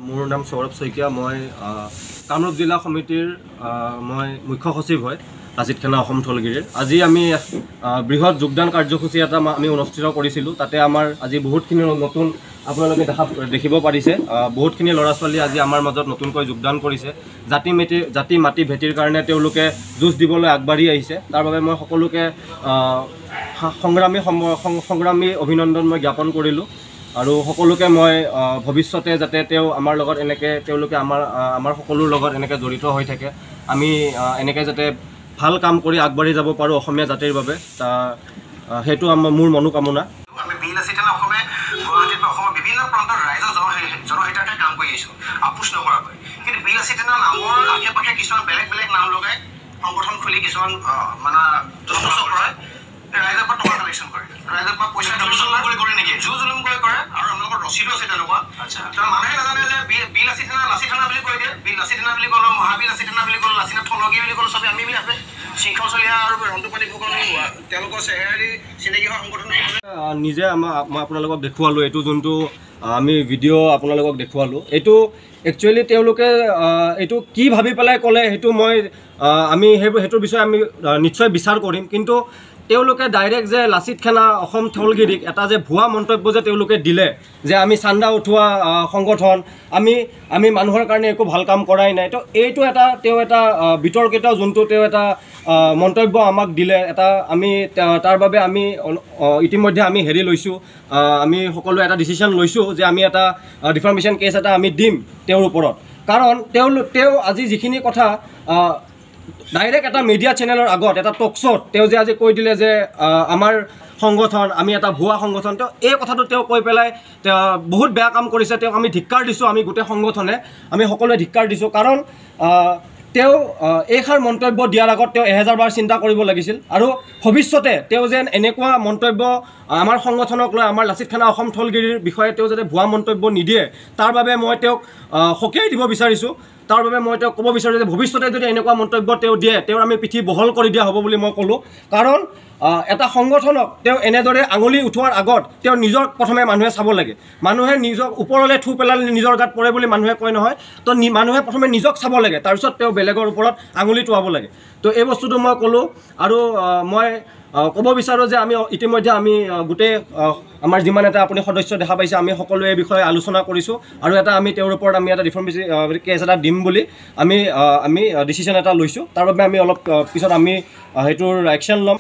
মোৰ নাম সৌৰভ শইকীয়া। মই কামৰূপ জিলা সমিতিৰ মই মুখ্য সচিব হয় লাচিত থানা অসম থলগিৰিৰ। আজি আমি বৃহৎ যোগদান কাৰ্যসূচী এটা আমি অনুষ্ঠিত কৰিছিলোঁ। তাতে আমাৰ আজি বহুতখিনি নতুন আপোনালোকে দেখিব পাৰিছে, বহুতখিনি ল'ৰা ছোৱালী আজি আমাৰ মাজত নতুনকৈ যোগদান কৰিছে। জাতি মাটি ভেটিৰ কাৰণে তেওঁলোকে যুঁজ দিবলৈ আগবাঢ়ি আহিছে। তাৰ বাবে মই সকলোকে সংগ্ৰামী অভিনন্দন মই জ্ঞাপন কৰিলোঁ। আৰু সকলোকে মই ভৱিষ্যতে যাতে আমাৰ লগত এনেকৈ তেওঁলোকে আমাৰ সকলোৰ লগত এনেকৈ জড়িত হৈ থাকে, আমি এনেকৈ যাতে ভাল কাম কৰি আগবাঢ়ি যাব পাৰোঁ অসমীয়া জাতিৰ বাবে, সেইটো মোৰ মনোকামনা। আমি বি লাচিত থানা অসমে গুৱাহাটীত অসমৰ বিভিন্ন প্ৰান্তৰ ৰাইজৰ জনহিতাৰ্থে কাম কৰি আহিছোঁ আপোচ নকৰাকৈ। কিন্তু বি লাচিত থানা নামৰ আশে পাশে কিছুমান বেলেগ নাম লগাই সংগঠন খুলি কিছুমান মানে চক্ৰই ৰাইজৰ পৰা টকা কালেকশ্যন কৰে, ৰাইজৰ পৰা পইচা কালেকশ্যন কৰে নেকি, জুলুম কৰি কৰে। আৰু আমালোকৰ ৰচিদো আছে তেনেকুৱা। মানুহে নাজানে যে বি লাচিত থানা লাচিত থানা বুলি কৈ দিয়ে, বি লাচিত থানা বুলি ক'লো, মহাবীৰ লাচিত থানা বুলি ক'লো, লাচিত থলগী বুলি ক'লো, চবেই আমি বুলি ভাবে। শৃংখলচলীয়া আৰু ৰন্তুপানী ফুকন তেওঁলোকৰ চেহেৰাৰী চিনাকি হোৱা সংগঠন নিজে মই আপোনালোকক দেখুৱালোঁ। এইটো যোনটো আমি ভিডিঅ' আপোনালোকক দেখুৱালোঁ, এইটো একচুৱেলি তেওঁলোকে এইটো কি ভাবি পেলাই ক'লে সেইটো আমি সেইটোৰ বিষয়ে আমি নিশ্চয় বিচাৰ কৰিম। কিন্তু তেওঁলোকে ডাইৰেক্ট যে লাচিত থানা অসম থলগিৰিক এটা যে ভুৱা মন্তব্য যে তেওঁলোকে দিলে যে আমি চান্দা উঠোৱা সংগঠন, আমি মানুহৰ কাৰণে একো ভাল কাম কৰাই নাই, তো এইটো তেওঁ এটা বিতৰ্কিত যোনটো তেওঁ এটা মন্তব্য আমাক দিলে, আমি তাৰ বাবে আমি ইতিমধ্যে আমি লৈছোঁ, আমি সকলোৱে এটা ডিচিশ্যন লৈছোঁ যে আমি এটা ডিফাৰ্মেশ্যন কেছ এটা আমি দিম তেওঁৰ ওপৰত। কাৰণ তেওঁ আজি যিখিনি কথা ডাইৰেক্ট এটা মিডিয়া চেনেলৰ আগত এটা টক শ্ব'ত তেওঁ যে আজি কৈ দিলে যে আমাৰ সংগঠন আমি এটা ভুৱা সংগঠন, তেওঁ এই কথাটো তেওঁ কৈ পেলাই তেওঁ বহুত বেয়া কাম কৰিছে। তেওঁক আমি ধিক্কাৰ দিছোঁ, আমি গোটেই সংগঠনে আমি সকলোৱে ধিক্কাৰ দিছোঁ। কাৰণ তেওঁ এইষাৰ মন্তব্য দিয়াৰ আগত তেওঁ 1000 বাৰ চিন্তা কৰিব লাগিছিল। আৰু ভৱিষ্যতে তেওঁ যেন এনেকুৱা মন্তব্য আমাৰ সংগঠনক লৈ, আমাৰ লাচিত থানা অসম থলগিৰিৰ বিষয়ে তেওঁ যাতে ভুৱা মন্তব্য নিদিয়ে, তাৰ বাবে মই তেওঁক সকীয়াই দিব বিচাৰিছোঁ। তাৰ বাবে মই তেওঁক ক'ব বিচাৰোঁ যে ভৱিষ্যতে যদি এনেকুৱা মন্তব্য তেওঁ দিয়ে, তেওঁৰ আমি পিঠি বহল কৰি দিয়া হ'ব বুলি মই ক'লোঁ। কাৰণ এটা সংগঠনক তেওঁ এনেদৰে আঙুলি উঠোৱাৰ আগত তেওঁ নিজক প্ৰথমে মানুহে চাব লাগে। মানুহে নিজক ওপৰলৈ থু পেলালে নিজৰ গাত পৰে বুলি মানুহে কয় নহয়, তো মানুহে প্ৰথমে নিজক চাব লাগে, তাৰপিছত তেওঁ বেলেগৰ ওপৰত আঙুলি টুৱাব লাগে। তো এই বস্তুটো মই ক'লোঁ। আৰু মই ক'ব বিচাৰোঁ যে আমি ইতিমধ্যে গোটেই আমাৰ যিমান এটা আপুনি সদস্য দেখা পাইছে, আমি সকলোৱে এই বিষয়ে আলোচনা কৰিছোঁ। আৰু আমি তেওঁৰ ওপৰত আমি এটা ডিফাৰ্মেশ্যন কেছ এটা দিম বুলি আমি ডিচিশ্যন এটা লৈছোঁ। তাৰ বাবে আমি অলপ পিছত আমি সেইটোৰ একশ্যন ল'ম।